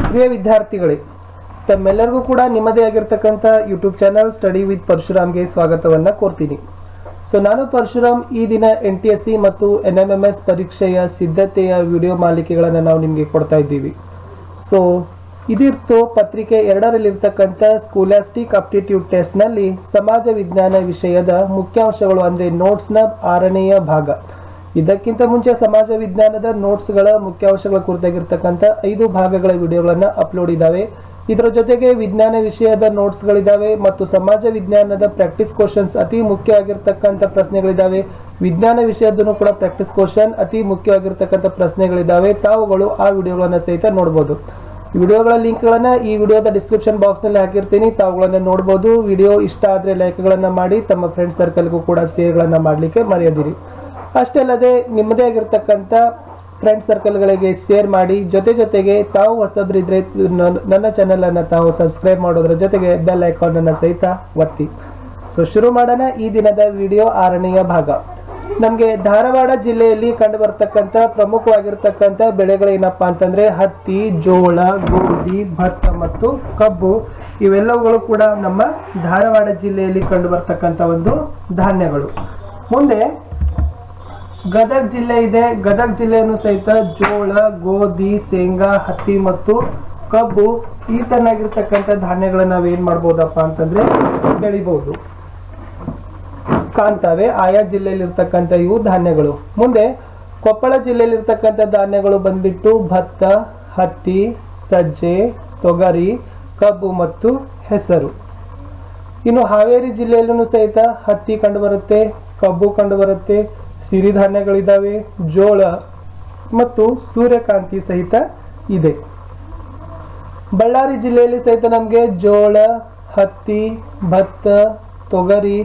ಪ್ರಿಯ ವಿದ್ಯಾರ್ಥಿಗಳೇ, ತಮ್ಮೆಲ್ಲರಿಗೂ ಕೂಡ ನಿಮ್ಮದೇ ಆಗಿರ್ತಕ್ಕಂಥ ಯೂಟ್ಯೂಬ್ ಚಾನಲ್ ಸ್ಟಡಿ ವಿತ್ ಪರಶುರಾಮ್ಗೆ ಸ್ವಾಗತವನ್ನು ಕೋರ್ತೀನಿ. ನಾನು ಪರಶುರಾಮ್. ಈ ದಿನ NTSC ಮತ್ತು NMMS ಪರೀಕ್ಷೆಯ ಸಿದ್ಧತೆಯ ವಿಡಿಯೋ ಮಾಲಿಕೆಗಳನ್ನು ನಾವು ನಿಮಗೆ ಕೊಡ್ತಾ ಇದ್ದೀವಿ. ಇದಿರ್ತು ಪತ್ರಿಕೆ 2ರಲ್ಲಿರ್ತಕ್ಕಂಥ ಸ್ಕೂಲಾಸ್ಟಿಕ್ ಅಪ್ಟಿಟ್ಯೂಡ್ ಟೆಸ್ಟ್ನಲ್ಲಿ ಸಮಾಜ ವಿಜ್ಞಾನ ವಿಷಯದ ಮುಖ್ಯಾಂಶಗಳು ಅಂದರೆ ನೋಟ್ಸ್ನ 6ನೆಯ ಭಾಗ. ಇದಕ್ಕಿಂತ ಮುಂಚೆ ಸಮಾಜ ವಿಜ್ಞಾನದ ನೋಟ್ಸ್ಗಳ ಮುಖ್ಯಾಂಶಗಳ ಕುರಿತಾಗಿರ್ತಕ್ಕಂಥ 5 ಭಾಗಗಳ ವಿಡಿಯೋಗಳನ್ನು ಅಪ್ಲೋಡ್ ಇದ್ದಾವೆ. ಇದರ ಜೊತೆಗೆ ವಿಜ್ಞಾನ ವಿಷಯದ ನೋಟ್ಸ್ಗಳಿದ್ದಾವೆ ಮತ್ತು ಸಮಾಜ ವಿಜ್ಞಾನದ ಪ್ರಾಕ್ಟೀಸ್ ಕ್ವಶನ್ಸ್ ಅತಿ ಮುಖ್ಯವಾಗಿರ್ತಕ್ಕಂಥ ಪ್ರಶ್ನೆಗಳಿದ್ದಾವೆ. ವಿಜ್ಞಾನ ವಿಷಯದನ್ನು ಕೂಡ ಪ್ರಾಕ್ಟೀಸ್ ಕ್ವಶನ್ ಅತಿ ಮುಖ್ಯವಾಗಿರ್ತಕ್ಕಂಥ ಪ್ರಶ್ನೆಗಳಿದ್ದಾವೆ. ತಾವುಗಳು ಆ ವಿಡಿಯೋಗಳನ್ನು ಸಹಿತ ನೋಡ್ಬೋದು. ವಿಡಿಯೋಗಳ ಲಿಂಕ್ಗಳನ್ನು ಈ ವಿಡಿಯೋದ ಡಿಸ್ಕ್ರಿಪ್ಷನ್ ಬಾಕ್ಸ್ನಲ್ಲಿ ಹಾಕಿರ್ತೀನಿ, ತಾವುಗಳನ್ನು ನೋಡ್ಬೋದು. ವಿಡಿಯೋ ಇಷ್ಟ ಆದರೆ ಲೈಕ್ಗಳನ್ನು ಮಾಡಿ ತಮ್ಮ ಫ್ರೆಂಡ್ಸ್ ಸರ್ಕಲ್ಗೂ ಕೂಡ ಶೇರ್ಗಳನ್ನು ಮಾಡಲಿಕ್ಕೆ ಮರೆಯದಿರಿ. ಅಷ್ಟೇ ಅಲ್ಲದೆ ನಿಮ್ಮದೇ ಆಗಿರ್ತಕ್ಕಂಥ ಫ್ರೆಂಡ್ಸ್ ಸರ್ಕಲ್ಗಳಿಗೆ ಶೇರ್ ಮಾಡಿ. ಜೊತೆಗೆ ತಾವು ಹೊಸಬ್ರಿದ್ರೆ ನನ್ನ ಚಾನಲನ್ನು ತಾವು ಸಬ್ಸ್ಕ್ರೈಬ್ ಮಾಡೋದ್ರ ಜೊತೆಗೆ ಬೆಲ್ ಐಕಾನನ್ನು ಸಹಿತ ಒತ್ತಿ. ಶುರು ಮಾಡೋಣ ಈ ದಿನದ ವಿಡಿಯೋ 6ನೆಯ ಭಾಗ. ನಮಗೆ ಧಾರವಾಡ ಜಿಲ್ಲೆಯಲ್ಲಿ ಕಂಡು ಬರ್ತಕ್ಕಂಥ ಪ್ರಮುಖವಾಗಿರ್ತಕ್ಕಂಥ ಬೆಳೆಗಳೇನಪ್ಪಾ ಅಂತಂದ್ರೆ ಹತ್ತಿ, ಜೋಳ, ಗೋಧಿ, ಭತ್ತ ಮತ್ತು ಕಬ್ಬು. ಇವೆಲ್ಲವುಗಳು ಕೂಡ ನಮ್ಮ ಧಾರವಾಡ ಜಿಲ್ಲೆಯಲ್ಲಿ ಕಂಡು ಬರ್ತಕ್ಕಂಥ ಒಂದು ಧಾನ್ಯಗಳು. ಮುಂದೆ ಗದಗ ಜಿಲ್ಲೆ ಇದೆ. ಗದಗ ಜಿಲ್ಲೆಯನ್ನು ಸಹಿತ ಜೋಳ, ಗೋಧಿ, ಶೇಂಗಾ, ಹತ್ತಿ ಮತ್ತು ಕಬ್ಬು ಈ ತರನಾಗಿರ್ತಕ್ಕಂಥ ಧಾನ್ಯಗಳನ್ನ ನಾವೇನ್ ಮಾಡ್ಬೋದಪ್ಪ ಅಂತಂದ್ರೆ ಬೆಳಿಬಹುದು ಕಾಣ್ತಾವೆ ಆಯಾ ಜಿಲ್ಲೆಯಲ್ಲಿ ಇರ್ತಕ್ಕಂಥ ಇವು ಧಾನ್ಯಗಳು. ಮುಂದೆ ಕೊಪ್ಪಳ ಜಿಲ್ಲೆಯಲ್ಲಿ ಇರ್ತಕ್ಕಂಥ ಧಾನ್ಯಗಳು ಬಂದ್ಬಿಟ್ಟು ಭತ್ತ, ಹತ್ತಿ, ಸಜ್ಜೆ, ತೊಗರಿ, ಕಬ್ಬು ಮತ್ತು ಹೆಸರು. ಇನ್ನು ಹಾವೇರಿ ಜಿಲ್ಲೆಯಲ್ಲೂ ಸಹಿತ ಹತ್ತಿ ಕಂಡು ಬರುತ್ತೆ, ಕಬ್ಬು ಕಂಡು ಬರುತ್ತೆ, ಸಿರಿಧಾನ್ಯಗಳಿದ್ದಾವೆ, ಜೋಳ ಮತ್ತು ಸೂರ್ಯಕಾಂತಿ ಸಹಿತ ಇದೆ. ಬಳ್ಳಾರಿ ಜಿಲ್ಲೆಯಲ್ಲಿ ಸಹಿತ ನಮಗೆ ಜೋಳ, ಹತ್ತಿ, ಭತ್ತ, ತೊಗರಿ,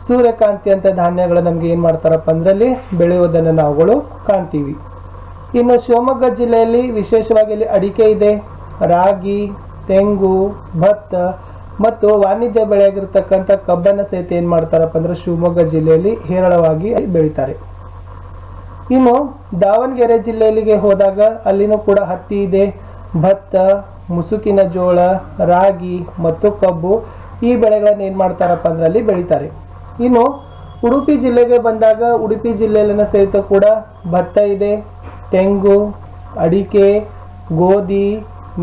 ಸೂರ್ಯಕಾಂತಿ ಅಂತ ಧಾನ್ಯಗಳು ನಮ್ಗೆ ಏನ್ ಮಾಡ್ತಾರಪ್ಪ ಅಂದ್ರಲ್ಲಿ ಬೆಳೆಯುವುದನ್ನು ನಾವುಗಳು ಕಾಣ್ತೀವಿ. ಇನ್ನು ಶಿವಮೊಗ್ಗ ಜಿಲ್ಲೆಯಲ್ಲಿ ವಿಶೇಷವಾಗಿ ಇಲ್ಲಿ ಅಡಿಕೆ ಇದೆ, ರಾಗಿ, ತೆಂಗು, ಭತ್ತ ಮತ್ತು ವಾಣಿಜ್ಯ ಬೆಳೆಯಾಗಿರ್ತಕ್ಕಂಥ ಕಬ್ಬನ್ನ ಸಹಿತ ಏನ್ ಮಾಡ್ತಾರಪ್ಪ ಅಂದ್ರೆ ಶಿವಮೊಗ್ಗ ಜಿಲ್ಲೆಯಲ್ಲಿ ಹೇರಳವಾಗಿ ಬೆಳೀತಾರೆ. ಇನ್ನು ದಾವಣಗೆರೆ ಜಿಲ್ಲೆಯಲ್ಲಿಗೆ ಹೋದಾಗ ಅಲ್ಲಿನೂ ಕೂಡ ಹತ್ತಿ ಇದೆ, ಭತ್ತ, ಮುಸುಕಿನ ಜೋಳ, ರಾಗಿ ಮತ್ತು ಕಬ್ಬು ಈ ಬೆಳೆಗಳನ್ನ ಏನ್ ಮಾಡ್ತಾರಪ್ಪ ಅಂದ್ರೆ ಅಲ್ಲಿ ಬೆಳೀತಾರೆ. ಇನ್ನು ಉಡುಪಿ ಜಿಲ್ಲೆಗೆ ಬಂದಾಗ ಉಡುಪಿ ಜಿಲ್ಲೆಯಲ್ಲಿನ ಸಹಿತ ಕೂಡ ಭತ್ತ ಇದೆ, ತೆಂಗು, ಅಡಿಕೆ, ಗೋಧಿ,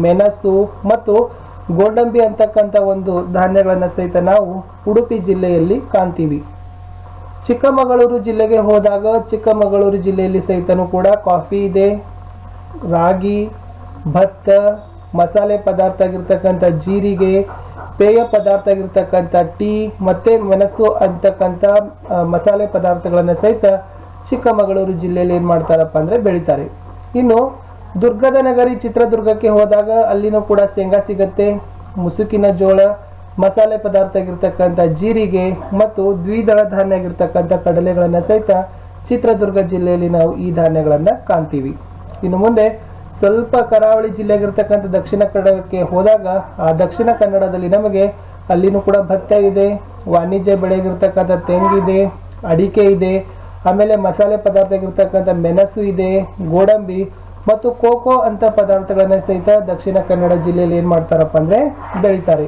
ಮೆಣಸು ಮತ್ತು ಗೋಡಂಬಿ ಅಂತಕ್ಕಂಥ ಒಂದು ಧಾನ್ಯಗಳನ್ನ ಸಹಿತ ನಾವು ಉಡುಪಿ ಜಿಲ್ಲೆಯಲ್ಲಿ ಕಾಣ್ತೀವಿ. ಚಿಕ್ಕಮಗಳೂರು ಜಿಲ್ಲೆಗೆ ಹೋದಾಗ ಚಿಕ್ಕಮಗಳೂರು ಜಿಲ್ಲೆಯಲ್ಲಿ ಸಹಿತನೂ ಕೂಡ ಕಾಫಿ ಇದೆ, ರಾಗಿ, ಭತ್ತ, ಮಸಾಲೆ ಪದಾರ್ಥ ಆಗಿರ್ತಕ್ಕಂಥ ಜೀರಿಗೆ, ಪೇಯ ಪದಾರ್ಥ ಆಗಿರ್ತಕ್ಕಂಥ ಟೀ ಮತ್ತೆ ಮೆಣಸು ಅಂತಕ್ಕಂಥ ಮಸಾಲೆ ಪದಾರ್ಥಗಳನ್ನ ಸಹಿತ ಚಿಕ್ಕಮಗಳೂರು ಜಿಲ್ಲೆಯಲ್ಲಿ ಏನ್ ಮಾಡ್ತಾರಪ್ಪ ಅಂದ್ರೆ ಬೆಳಿತಾರೆ. ಇನ್ನು ದುರ್ಗದ ನಗರಿ ಚಿತ್ರದುರ್ಗಕ್ಕೆ ಹೋದಾಗ ಅಲ್ಲಿನೂ ಕೂಡ ಶೇಂಗಾ ಸಿಗತ್ತೆ, ಮುಸುಕಿನ ಜೋಳ, ಮಸಾಲೆ ಪದಾರ್ಥ ಆಗಿರ್ತಕ್ಕಂಥ ಜೀರಿಗೆ ಮತ್ತು ದ್ವಿದಳ ಧಾನ್ಯ ಆಗಿರ್ತಕ್ಕಂಥ ಕಡಲೆಗಳನ್ನ ಸಹಿತ ಚಿತ್ರದುರ್ಗ ಜಿಲ್ಲೆಯಲ್ಲಿ ನಾವು ಈ ಧಾನ್ಯಗಳನ್ನ ಕಾಣ್ತೀವಿ. ಇನ್ನು ಮುಂದೆ ಸ್ವಲ್ಪ ಕರಾವಳಿ ಜಿಲ್ಲೆಯಾಗಿರ್ತಕ್ಕಂಥ ದಕ್ಷಿಣ ಕನ್ನಡಕ್ಕೆ ಹೋದಾಗ ಆ ದಕ್ಷಿಣ ಕನ್ನಡದಲ್ಲಿ ನಮಗೆ ಅಲ್ಲಿನೂ ಕೂಡ ಭತ್ತ ಇದೆ, ವಾಣಿಜ್ಯ ಬೆಳೆಗಿರ್ತಕ್ಕಂಥ ತೆಂಗಿದೆ, ಅಡಿಕೆ ಇದೆ, ಆಮೇಲೆ ಮಸಾಲೆ ಪದಾರ್ಥ ಆಗಿರ್ತಕ್ಕಂಥ ಮೆಣಸು ಇದೆ, ಗೋಡಂಬಿ ಮತ್ತು ಕೋಕೋ ಅಂತ ಪದಾರ್ಥಗಳನ್ನ ಸಹಿತ ದಕ್ಷಿಣ ಕನ್ನಡ ಜಿಲ್ಲೆಯಲ್ಲಿ ಏನ್ ಮಾಡ್ತಾರಪ್ಪ ಅಂದ್ರೆ ಬೆಳಿತಾರೆ.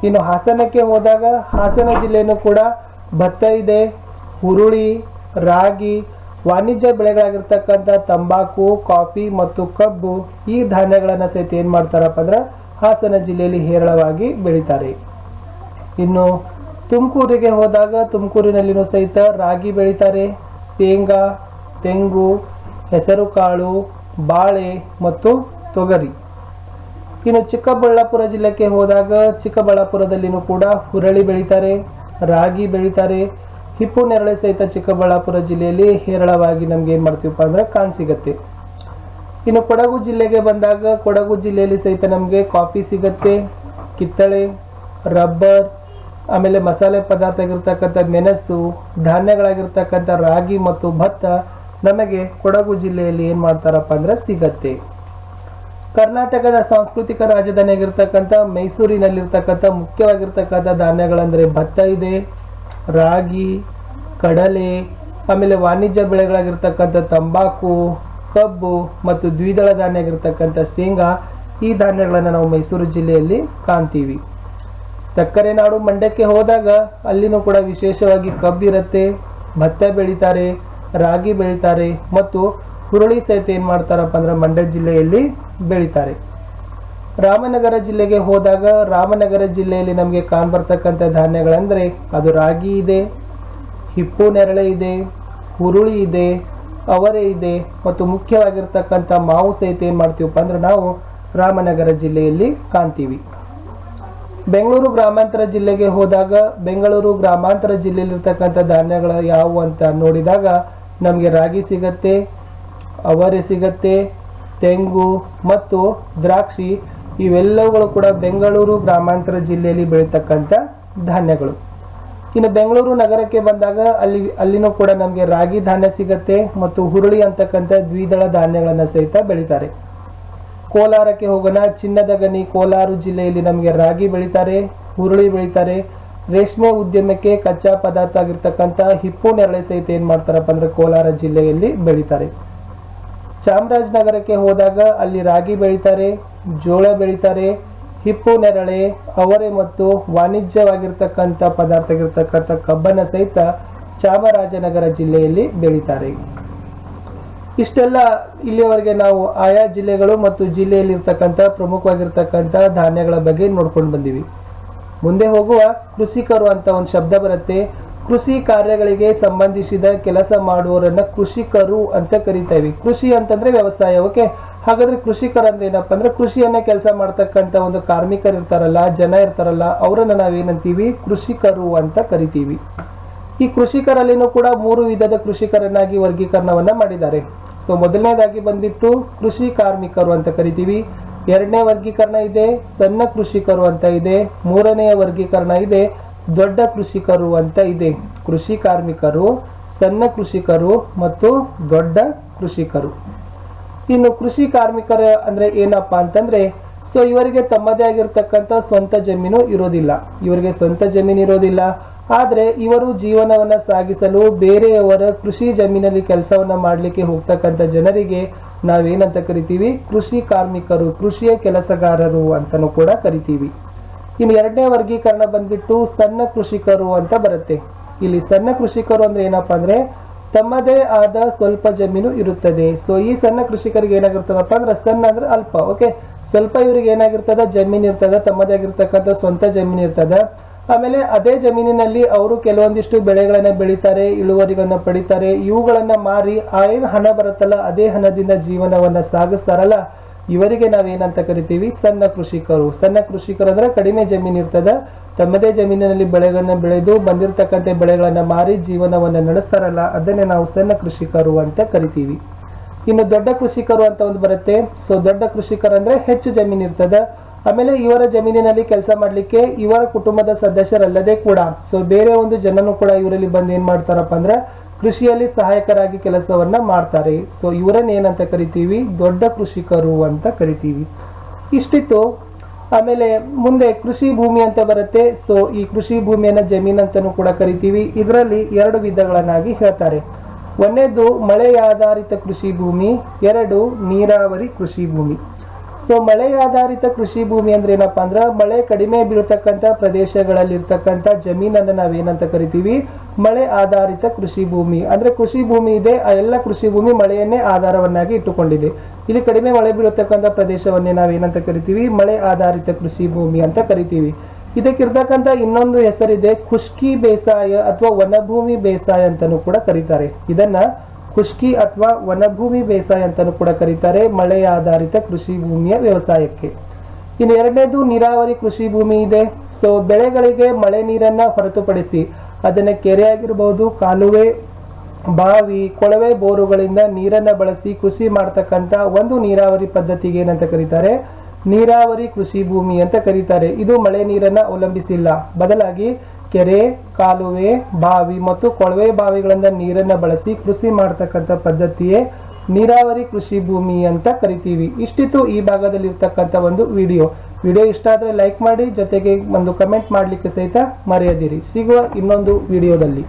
ಇನ್ನು ಹಾಸನಕ್ಕೆ ಹೋದಾಗ ಹಾಸನ ಜಿಲ್ಲೆಯೂ ಕೂಡ ಭತ್ತ ಇದೆ, ಹುರುಳಿ, ರಾಗಿ, ವಾಣಿಜ್ಯ ಬೆಳೆಗಳಾಗಿರ್ತಕ್ಕಂಥ ತಂಬಾಕು, ಕಾಫಿ ಮತ್ತು ಕಬ್ಬು ಈ ಧಾನ್ಯಗಳನ್ನ ಸಹಿತ ಏನ್ ಮಾಡ್ತಾರಪ್ಪ ಅಂದ್ರೆ ಹಾಸನ ಜಿಲ್ಲೆಯಲ್ಲಿ ಹೇರಳವಾಗಿ ಬೆಳಿತಾರೆ. ಇನ್ನು ತುಮಕೂರಿಗೆ ಹೋದಾಗ ತುಮಕೂರಿನಲ್ಲಿನೂ ಸಹಿತ ರಾಗಿ ಬೆಳಿತಾರೆ, ಶೇಂಗಾ, ತೆಂಗು, ಹೆಸರು ಕಾಳು, ಬಾಳೆ ಮತ್ತು ತೊಗರಿ. ಇನ್ನು ಚಿಕ್ಕಬಳ್ಳಾಪುರ ಜಿಲ್ಲೆಗೆ ಹೋದಾಗ ಚಿಕ್ಕಬಳ್ಳಾಪುರದಲ್ಲಿನೂ ಕೂಡ ಹುರಳಿ ಬೆಳಿತಾರೆ, ರಾಗಿ ಬೆಳಿತಾರೆ, ಹಿಪ್ಪು ನೇರಳೆ ಸಹಿತ ಚಿಕ್ಕಬಳ್ಳಾಪುರ ಜಿಲ್ಲೆಯಲ್ಲಿ ಹೇರಳವಾಗಿ ನಮ್ಗೆ ಏನ್ ಮಾಡ್ತೀವಪ್ಪ ಅಂದ್ರೆ ಕಾಣಸಿಗತ್ತೆ. ಇನ್ನು ಕೊಡಗು ಜಿಲ್ಲೆಗೆ ಬಂದಾಗ ಕೊಡಗು ಜಿಲ್ಲೆಯಲ್ಲಿ ಸಹಿತ ನಮ್ಗೆ ಕಾಫಿ ಸಿಗತ್ತೆ, ಕಿತ್ತಳೆ, ರಬ್ಬರ್, ಆಮೇಲೆ ಮಸಾಲೆ ಪದಾರ್ಥ ಆಗಿರ್ತಕ್ಕಂಥ ಮೆಣಸು, ಧಾನ್ಯಗಳಾಗಿರ್ತಕ್ಕಂಥ ರಾಗಿ ಮತ್ತು ಭತ್ತ ನಮಗೆ ಕೊಡಗು ಜಿಲ್ಲೆಯಲ್ಲಿ ಏನ್ ಮಾಡ್ತಾರಪ್ಪ ಅಂದ್ರೆ ಸಿಗತ್ತೆ. ಕರ್ನಾಟಕದ ಸಾಂಸ್ಕೃತಿಕ ರಾಜಧಾನಿ ಆಗಿರ್ತಕ್ಕಂಥ ಮೈಸೂರಿನಲ್ಲಿರ್ತಕ್ಕಂಥ ಮುಖ್ಯವಾಗಿರ್ತಕ್ಕಂಥ ಧಾನ್ಯಗಳಂದ್ರೆ ಭತ್ತ ಇದೆ, ರಾಗಿ, ಕಡಲೆ, ಆಮೇಲೆ ವಾಣಿಜ್ಯ ಬೆಳೆಗಳಾಗಿರ್ತಕ್ಕಂಥ ತಂಬಾಕು, ಕಬ್ಬು ಮತ್ತು ದ್ವಿದಳ ಧಾನ್ಯ ಆಗಿರ್ತಕ್ಕಂಥ ಶೇಂಗಾ ಈ ಧಾನ್ಯಗಳನ್ನು ನಾವು ಮೈಸೂರು ಜಿಲ್ಲೆಯಲ್ಲಿ ಕಾಣ್ತೀವಿ. ಸಕ್ಕರೆ ನಾಡು ಮಂಡ್ಯಕ್ಕೆ ಹೋದಾಗ ಅಲ್ಲಿನೂ ಕೂಡ ವಿಶೇಷವಾಗಿ ಕಬ್ಬಿರುತ್ತೆ, ಭತ್ತ ಬೆಳೀತಾರೆ, ರಾಗಿ ಬೆಳೀತಾರೆ ಮತ್ತು ಹುರುಳಿ ಸಹಿತ ಏನು ಮಾಡ್ತಾರಪ್ಪ ಅಂದ್ರೆ ಮಂಡ್ಯ ಜಿಲ್ಲೆಯಲ್ಲಿ ಬೆಳೀತಾರೆ. ರಾಮನಗರ ಜಿಲ್ಲೆಗೆ ಹೋದಾಗ ರಾಮನಗರ ಜಿಲ್ಲೆಯಲ್ಲಿ ನಮಗೆ ಕಾಣ್ಬರ್ತಕ್ಕಂಥ ಧಾನ್ಯಗಳಂದರೆ ಅದು ರಾಗಿ ಇದೆ, ಹಿಪ್ಪು ನೇರಳೆ ಇದೆ, ಹುರುಳಿ ಇದೆ, ಅವರೆ ಇದೆ ಮತ್ತು ಮುಖ್ಯವಾಗಿರ್ತಕ್ಕಂಥ ಮಾವು ಸಹಿತ ಏನು ಮಾಡ್ತೀವಪ್ಪ ಅಂದ್ರೆ ನಾವು ರಾಮನಗರ ಜಿಲ್ಲೆಯಲ್ಲಿ ಕಾಣ್ತೀವಿ. ಬೆಂಗಳೂರು ಗ್ರಾಮಾಂತರ ಜಿಲ್ಲೆಗೆ ಹೋದಾಗ ಬೆಂಗಳೂರು ಗ್ರಾಮಾಂತರ ಜಿಲ್ಲೆಯಲ್ಲಿರ್ತಕ್ಕಂಥ ಧಾನ್ಯಗಳು ಯಾವುವು ಅಂತ ನೋಡಿದಾಗ ನಮಗೆ ರಾಗಿ ಸಿಗತ್ತೆ, ಅವರೆ ಸಿಗತ್ತೆ, ತೆಂಗು ಮತ್ತು ದ್ರಾಕ್ಷಿ ಇವೆಲ್ಲವುಗಳು ಕೂಡ ಬೆಂಗಳೂರು ಗ್ರಾಮಾಂತರ ಜಿಲ್ಲೆಯಲ್ಲಿ ಬೆಳೀತಕ್ಕಂಥ ಧಾನ್ಯಗಳು. ಇನ್ನು ಬೆಂಗಳೂರು ನಗರಕ್ಕೆ ಬಂದಾಗ ಅಲ್ಲಿನೂ ಕೂಡ ನಮಗೆ ರಾಗಿ ಧಾನ್ಯ ಸಿಗತ್ತೆ ಮತ್ತು ಹುರುಳಿ ಅಂತಕ್ಕಂಥ ದ್ವಿದಳ ಧಾನ್ಯಗಳನ್ನು ಸಹಿತ ಬೆಳೀತಾರೆ. ಕೋಲಾರಕ್ಕೆ ಹೋಗೋಣ. ಚಿನ್ನದ ಗಣಿ ಕೋಲಾರ ಜಿಲ್ಲೆಯಲ್ಲಿ ನಮಗೆ ರಾಗಿ ಬೆಳೀತಾರೆ, ಹುರುಳಿ ಬೆಳೀತಾರೆ. ರೇಷ್ಮೆ ಉದ್ಯಮಕ್ಕೆ ಕಚ್ಚಾ ಪದಾರ್ಥ ಆಗಿರ್ತಕ್ಕಂಥ ಹಿಪ್ಪು ನೇರಳೆ ಸಹಿತ ಏನ್ ಮಾಡ್ತಾರಪ್ಪ ಅಂದ್ರೆ ಕೋಲಾರ ಜಿಲ್ಲೆಯಲ್ಲಿ ಬೆಳೀತಾರೆ. ಚಾಮರಾಜನಗರಕ್ಕೆ ಹೋದಾಗ ಅಲ್ಲಿ ರಾಗಿ ಬೆಳೀತಾರೆ, ಜೋಳ ಬೆಳೀತಾರೆ, ಹಿಪ್ಪು ನೇರಳೆ, ಅವರೆ ಮತ್ತು ವಾಣಿಜ್ಯವಾಗಿರ್ತಕ್ಕಂಥ ಪದಾರ್ಥ ಆಗಿರ್ತಕ್ಕಂಥ ಕಬ್ಬನ್ನ ಸಹಿತ ಚಾಮರಾಜನಗರ ಜಿಲ್ಲೆಯಲ್ಲಿ ಬೆಳೀತಾರೆ. ಇಷ್ಟೆಲ್ಲ ಇಲ್ಲಿಯವರೆಗೆ ನಾವು ಆಯಾ ಜಿಲ್ಲೆಗಳು ಮತ್ತು ಜಿಲ್ಲೆಯಲ್ಲಿ ಇರ್ತಕ್ಕಂಥ ಪ್ರಮುಖವಾಗಿರ್ತಕ್ಕಂಥ ಧಾನ್ಯಗಳ ಬಗ್ಗೆ ನೋಡ್ಕೊಂಡು ಬಂದಿವಿ. ಮುಂದೆ ಹೋಗುವ ಕೃಷಿಕರು ಅಂತ ಒಂದು ಶಬ್ದ ಬರುತ್ತೆ. ಕೃಷಿ ಕಾರ್ಯಗಳಿಗೆ ಸಂಬಂಧಿಸಿದ ಕೆಲಸ ಮಾಡುವವರನ್ನ ಕೃಷಿಕರು ಅಂತ ಕರಿತೇವೆ. ಕೃಷಿ ಅಂತಂದ್ರೆ ವ್ಯವಸಾಯ. ಓಕೆ, ಹಾಗಾದ್ರೆ ಕೃಷಿಕರು ಅಂದ್ರೆ ಏನಪ್ಪಾ ಅಂದ್ರೆ ಕೃಷಿಯನ್ನ ಕೆಲಸ ಮಾಡ್ತಕ್ಕಂಥ ಒಂದು ಕಾರ್ಮಿಕರು ಇರ್ತಾರಲ್ಲ, ಜನ ಇರ್ತಾರಲ್ಲ, ಅವರನ್ನ ನಾವೇನಂತೀವಿ ಕೃಷಿಕರು ಅಂತ ಕರಿತೀವಿ. ಈ ಕೃಷಿಕರಲ್ಲಿನೂ ಕೂಡ 3 ವಿಧದ ಕೃಷಿಕರನ್ನಾಗಿ ವರ್ಗೀಕರಣವನ್ನ ಮಾಡಿದ್ದಾರೆ. ಸೊ ಮೊದಲನೇದಾಗಿ ಬಂದ್ಬಿಟ್ಟು ಕೃಷಿ ಕಾರ್ಮಿಕರು ಅಂತ ಕರಿತೀವಿ. ಎರಡನೇ ವರ್ಗೀಕರಣ ಇದೆ ಸಣ್ಣ ಕೃಷಿಕರು ಅಂತ ಇದೆ. ಮೂರನೆಯ ವರ್ಗೀಕರಣ ಇದೆ ದೊಡ್ಡ ಕೃಷಿಕರು ಅಂತ ಇದೆ. ಕೃಷಿ ಕಾರ್ಮಿಕರು, ಸಣ್ಣ ಕೃಷಿಕರು ಮತ್ತು ದೊಡ್ಡ ಕೃಷಿಕರು. ಇನ್ನು ಕೃಷಿ ಕಾರ್ಮಿಕರ ಅಂದ್ರೆ ಏನಪ್ಪಾ ಅಂತಂದ್ರೆ ಸೊ ಇವರಿಗೆ ತಮ್ಮದೇ ಆಗಿರ್ತಕ್ಕಂಥ ಸ್ವಂತ ಜಮೀನು ಇರೋದಿಲ್ಲ. ಇವರಿಗೆ ಸ್ವಂತ ಜಮೀನು ಇರೋದಿಲ್ಲ. ಆದ್ರೆ ಇವರು ಜೀವನವನ್ನ ಸಾಗಿಸಲು ಬೇರೆಯವರ ಕೃಷಿ ಜಮೀನಲ್ಲಿ ಕೆಲಸವನ್ನ ಮಾಡ್ಲಿಕ್ಕೆ ಹೋಗ್ತಕ್ಕಂಥ ಜನರಿಗೆ ನಾವೇನಂತ ಕರಿತೀವಿ ಕೃಷಿ ಕಾರ್ಮಿಕರು, ಕೃಷಿಯ ಕೆಲಸಗಾರರು ಅಂತಾನೂ ಕೂಡ ಕರಿತೀವಿ. ಇನ್ನು ಎರಡನೇ ವರ್ಗೀಕರಣ ಬಂದ್ಬಿಟ್ಟು ಸಣ್ಣ ಕೃಷಿಕರು ಅಂತ ಬರುತ್ತೆ. ಇಲ್ಲಿ ಸಣ್ಣ ಕೃಷಿಕರು ಅಂದ್ರೆ ಏನಪ್ಪಾ ಅಂದ್ರೆ ತಮ್ಮದೇ ಆದ ಸ್ವಲ್ಪ ಜಮೀನು ಇರುತ್ತದೆ. ಸೊ ಈ ಸಣ್ಣ ಕೃಷಿಕರಿಗೆ ಏನಾಗಿರ್ತದಪ್ಪ ಅಂದ್ರೆ ಸಣ್ಣ ಅಂದ್ರೆ ಅಲ್ಪ. ಓಕೆ, ಸ್ವಲ್ಪ ಇವರಿಗೆ ಏನಾಗಿರ್ತದ ಜಮೀನು ಇರ್ತದ, ತಮ್ಮದೇ ಆಗಿರ್ತಕ್ಕಂಥ ಸ್ವಂತ ಜಮೀನು ಇರ್ತದ. ಆಮೇಲೆ ಅದೇ ಜಮೀನಿನಲ್ಲಿ ಅವರು ಕೆಲವೊಂದಿಷ್ಟು ಬೆಳೆಗಳನ್ನ ಬೆಳೀತಾರೆ, ಇಳುವರಿಗಳನ್ನ ಪಡಿತಾರೆ. ಇವುಗಳನ್ನ ಮಾರಿ ಏನು ಹಣ ಬರುತ್ತಲ್ಲ ಅದೇ ಹಣದಿಂದ ಜೀವನವನ್ನ ಸಾಗಿಸ್ತಾರಲ್ಲ, ಇವರಿಗೆ ನಾವೇನಂತ ಕರಿತೀವಿ ಸಣ್ಣ ಕೃಷಿಕರು. ಸಣ್ಣ ಕೃಷಿಕರು ಅಂದ್ರೆ ಕಡಿಮೆ ಜಮೀನು ಇರ್ತದ, ತಮ್ಮದೇ ಜಮೀನಿನಲ್ಲಿ ಬೆಳೆಗಳನ್ನ ಬೆಳೆದು ಬಂದಿರತಕ್ಕಂಥ ಬೆಳೆಗಳನ್ನ ಮಾರಿ ಜೀವನವನ್ನ ನಡೆಸ್ತಾರಲ್ಲ, ಅದನ್ನೇ ನಾವು ಸಣ್ಣ ಕೃಷಿಕರು ಅಂತ ಕರಿತೀವಿ. ಇನ್ನು ದೊಡ್ಡ ಕೃಷಿಕರು ಅಂತ ಒಂದು ಬರುತ್ತೆ. ಸೊ ದೊಡ್ಡ ಕೃಷಿಕರು ಅಂದ್ರೆ ಹೆಚ್ಚು ಜಮೀನು ಇರ್ತದ. ಆಮೇಲೆ ಇವರ ಜಮೀನಿನಲ್ಲಿ ಕೆಲಸ ಮಾಡ್ಲಿಕ್ಕೆ ಇವರ ಕುಟುಂಬದ ಸದಸ್ಯರಲ್ಲದೆ ಕೂಡ ಸೊ ಬೇರೆ ಒಂದು ಜನನು ಕೂಡ ಇವರಲ್ಲಿ ಬಂದು ಏನ್ ಮಾಡ್ತಾರಪ್ಪ ಅಂದ್ರೆ ಕೃಷಿಯಲ್ಲಿ ಸಹಾಯಕರಾಗಿ ಕೆಲಸವನ್ನ ಮಾಡ್ತಾರೆ. ಸೊ ಇವರನ್ನ ಏನಂತ ಕರಿತೀವಿ ದೊಡ್ಡ ಕೃಷಿಕರು ಅಂತ ಕರಿತೀವಿ. ಇಷ್ಟಿತ್ತು. ಆಮೇಲೆ ಮುಂದೆ ಕೃಷಿ ಭೂಮಿ ಅಂತ ಬರುತ್ತೆ. ಸೊ ಈ ಕೃಷಿ ಭೂಮಿಯನ್ನ ಜಮೀನ್ ಅಂತಾನೂ ಕೂಡ ಕರಿತೀವಿ. ಇದರಲ್ಲಿ 2 ವಿಧಗಳನ್ನಾಗಿ ಹೇಳ್ತಾರೆ. ಒಂದನೇದು ಮಳೆ ಆಧಾರಿತ ಕೃಷಿ ಭೂಮಿ, 2 ನೀರಾವರಿ ಕೃಷಿ ಭೂಮಿ. ಸೊ ಮಳೆ ಆಧಾರಿತ ಕೃಷಿ ಭೂಮಿ ಅಂದ್ರೆ ಏನಪ್ಪಾ ಅಂದ್ರೆ ಮಳೆ ಕಡಿಮೆ ಬೀಳ್ತಕ್ಕಂಥ ಪ್ರದೇಶಗಳಲ್ಲಿ ಇರ್ತಕ್ಕಂಥ ಜಮೀನನ್ನ ನಾವೇನಂತ ಕರಿತೀವಿ ಮಳೆ ಆಧಾರಿತ ಕೃಷಿ ಭೂಮಿ. ಅಂದ್ರೆ ಕೃಷಿ ಭೂಮಿ ಇದೆ, ಆ ಎಲ್ಲ ಕೃಷಿ ಭೂಮಿ ಮಳೆಯನ್ನೇ ಆಧಾರವನ್ನಾಗಿ ಇಟ್ಟುಕೊಂಡಿದೆ. ಇಲ್ಲಿ ಕಡಿಮೆ ಮಳೆ ಬೀಳತಕ್ಕಂಥ ಪ್ರದೇಶವನ್ನೇ ನಾವೇನಂತ ಕರಿತೀವಿ ಮಳೆ ಆಧಾರಿತ ಕೃಷಿ ಭೂಮಿ ಅಂತ ಕರಿತೀವಿ. ಇದಕ್ಕಿರ್ತಕ್ಕಂಥ ಇನ್ನೊಂದು ಹೆಸರಿದೆ ಖುಷ್ಕಿ ಬೇಸಾಯ ಅಥವಾ ವನಭೂಮಿ ಬೇಸಾಯ ಅಂತಾನೂ ಕೂಡ ಕರೀತಾರೆ. ಇದನ್ನ ಖುಷ್ಕಿ ಅಥವಾ ವನಭೂಮಿ ಬೇಸಾಯ ಅಂತಾನೂ ಕೂಡ ಕರೀತಾರೆ ಮಳೆ ಆಧಾರಿತ ಕೃಷಿ ಭೂಮಿಯ ವ್ಯವಸಾಯಕ್ಕೆ. ಇನ್ನು ಎರಡನೇದು ನೀರಾವರಿ ಕೃಷಿ ಭೂಮಿ ಇದೆ. ಸೊ ಬೆಳೆಗಳಿಗೆ ಮಳೆ ನೀರನ್ನ ಹೊರತುಪಡಿಸಿ ಅದನ್ನ ಕೆರೆ ಆಗಿರಬಹುದು, ಕಾಲುವೆ, ಬಾವಿ, ಕೊಳವೆ, ಬೋರುಗಳಿಂದ ನೀರನ್ನ ಬಳಸಿ ಕೃಷಿ ಮಾಡ್ತಕ್ಕಂಥ ಒಂದು ನೀರಾವರಿ ಪದ್ಧತಿಗೆ ಏನಂತ ಕರೀತಾರೆ ನೀರಾವರಿ ಕೃಷಿ ಭೂಮಿ ಅಂತ ಕರೀತಾರೆ. ಇದು ಮಳೆ ನೀರನ್ನ ಅವಲಂಬಿಸಿಲ್ಲ, ಬದಲಾಗಿ ಕೆರೆ, ಕಾಲುವೆ, ಬಾವಿ ಮತ್ತು ಕೊಳವೆ ಬಾವಿಗಳಿಂದ ನೀರನ್ನ ಬಳಸಿ ಕೃಷಿ ಮಾಡ್ತಕ್ಕಂಥ ಪದ್ಧತಿಯೇ ನೀರಾವರಿ ಕೃಷಿ ಭೂಮಿ ಅಂತ ಕರಿತೀವಿ. ಇಷ್ಟಿತ್ತು ಈ ಭಾಗದಲ್ಲಿ ಇರ್ತಕ್ಕಂಥ ಒಂದು ವಿಡಿಯೋ ಇಷ್ಟ ಆದ್ರೆ ಲೈಕ್ ಮಾಡಿ, ಜೊತೆಗೆ ಒಂದು ಕಮೆಂಟ್ ಮಾಡ್ಲಿಕ್ಕೆ ಸಹಿತ ಮರೆಯದಿರಿ. ಸಿಗುವ ಇನ್ನೊಂದು ವಿಡಿಯೋದಲ್ಲಿ.